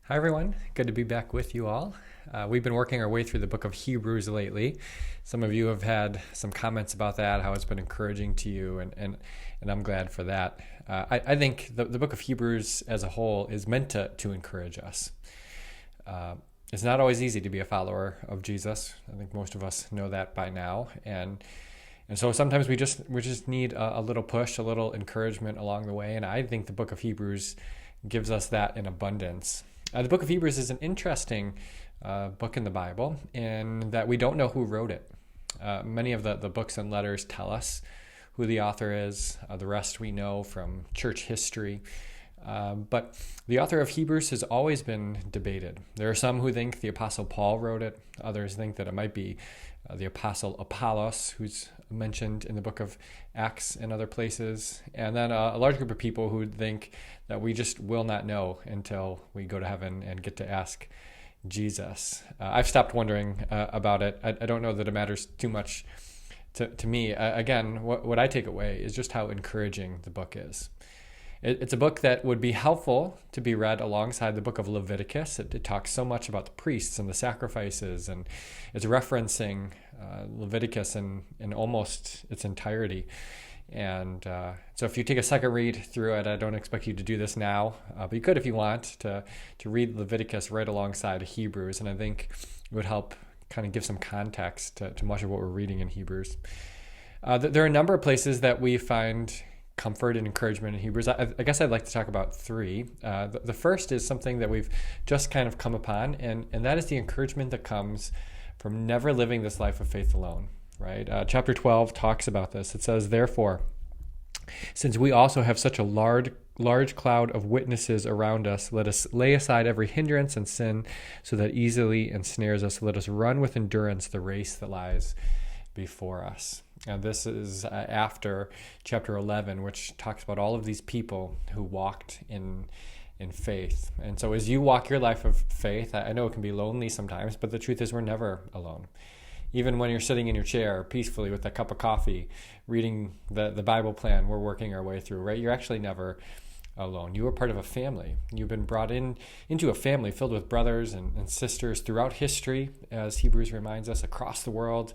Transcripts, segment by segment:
Hi, everyone. Good to be back with you all. We've been working our way through the book of Hebrews lately. Some of you have had some comments about that, how it's been encouraging to you, and I'm glad for that. I think the book of Hebrews as a whole is meant to encourage us. It's not always easy to be a follower of Jesus. I think most of us know that by now. And so sometimes we just need a little push, a little encouragement along the way. And I think the book of Hebrews gives us that in abundance. The book of Hebrews is an interesting book in the Bible in that we don't know who wrote it. Many of the books and letters tell us who the author is. The rest we know from church history. But the author of Hebrews has always been debated. There are some who think the Apostle Paul wrote it. Others think that it might be the Apostle Apollos, who's mentioned in the book of Acts and other places. And then a large group of people who think that we just will not know until we go to heaven and get to ask Jesus. I've stopped wondering about it. I don't know that it matters too much to me. Again, what I take away is just how encouraging the book is. It's a book that would be helpful to be read alongside the book of Leviticus. It talks so much about the priests and the sacrifices, and it's referencing Leviticus in almost its entirety. And so if you take a second read through it, I don't expect you to do this now, but you could if you want to read Leviticus right alongside Hebrews, and I think it would help kind of give some context to much of what we're reading in Hebrews. There are a number of places that we find comfort and encouragement in Hebrews. I guess I'd like to talk about three. The first is something that we've just kind of come upon, and that is the encouragement that comes from never living this life of faith alone, right? Chapter 12 talks about this. It says, "Therefore, since we also have such a large cloud of witnesses around us, let us lay aside every hindrance and sin so that easily ensnares us. Let us run with endurance the race that lies before us." And this is after chapter 11, which talks about all of these people who walked in faith. And so as you walk your life of faith, I know it can be lonely sometimes, but the truth is we're never alone. Even when you're sitting in your chair peacefully with a cup of coffee, reading the Bible plan we're working our way through, right? You're actually never alone. You are part of a family. You've been brought into a family filled with brothers and sisters throughout history, as Hebrews reminds us, across the world.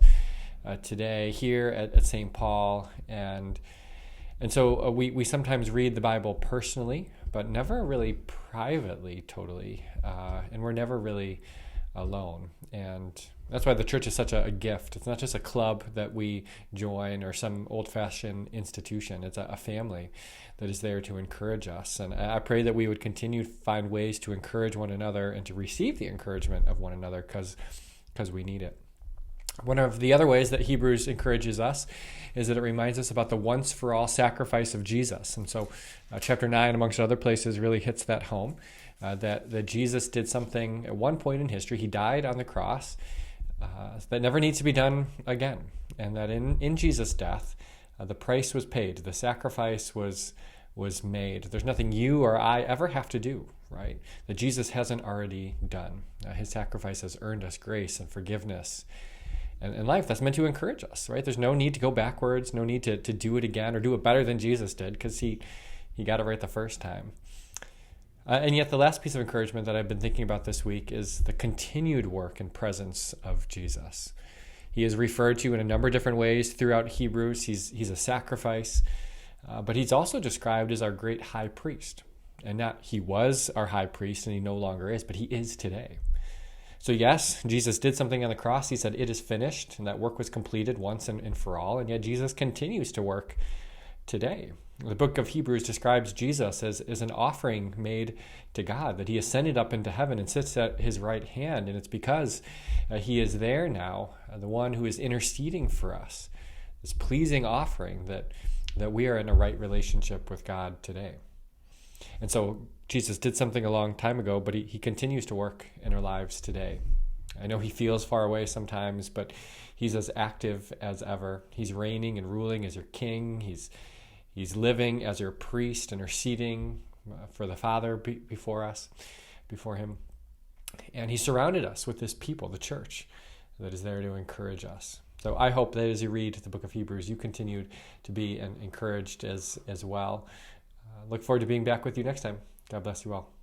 Today here at St. Paul, and so we sometimes read the Bible personally, but never really privately totally, and we're never really alone. And that's why the church is such a gift. It's not just a club that we join or some old-fashioned institution. It's a family that is there to encourage us. And I pray that we would continue to find ways to encourage one another and to receive the encouragement of one another because we need it. One of the other ways that Hebrews encourages us is that it reminds us about the once-for-all sacrifice of Jesus. And so chapter 9, amongst other places, really hits that home, that Jesus did something at one point in history. He died on the cross that never needs to be done again. And that in Jesus' death, the price was paid. The sacrifice was made. There's nothing you or I ever have to do, right? That Jesus hasn't already done. His sacrifice has earned us grace and forgiveness. And in life, that's meant to encourage us, right? There's no need to go backwards, no need to do it again or do it better than Jesus did because he got it right the first time. And yet the last piece of encouragement that I've been thinking about this week is the continued work and presence of Jesus. He is referred to in a number of different ways throughout Hebrews. He's a sacrifice, but he's also described as our great high priest. And not he was our high priest and he no longer is, but he is today. So yes, Jesus did something on the cross. He said, "It is finished," and that work was completed once and for all. And yet Jesus continues to work today. The book of Hebrews describes Jesus as an offering made to God, that he ascended up into heaven and sits at his right hand. And it's because he is there now, the one who is interceding for us, this pleasing offering that we are in a right relationship with God today. And so Jesus did something a long time ago, but he continues to work in our lives today. I know he feels far away sometimes, but he's as active as ever. He's reigning and ruling as your king. He's living as your priest, interceding for the Father before him. And he surrounded us with this people, the church, that is there to encourage us. So I hope that as you read the book of Hebrews, you continue to be encouraged as well. Look forward to being back with you next time. God bless you all.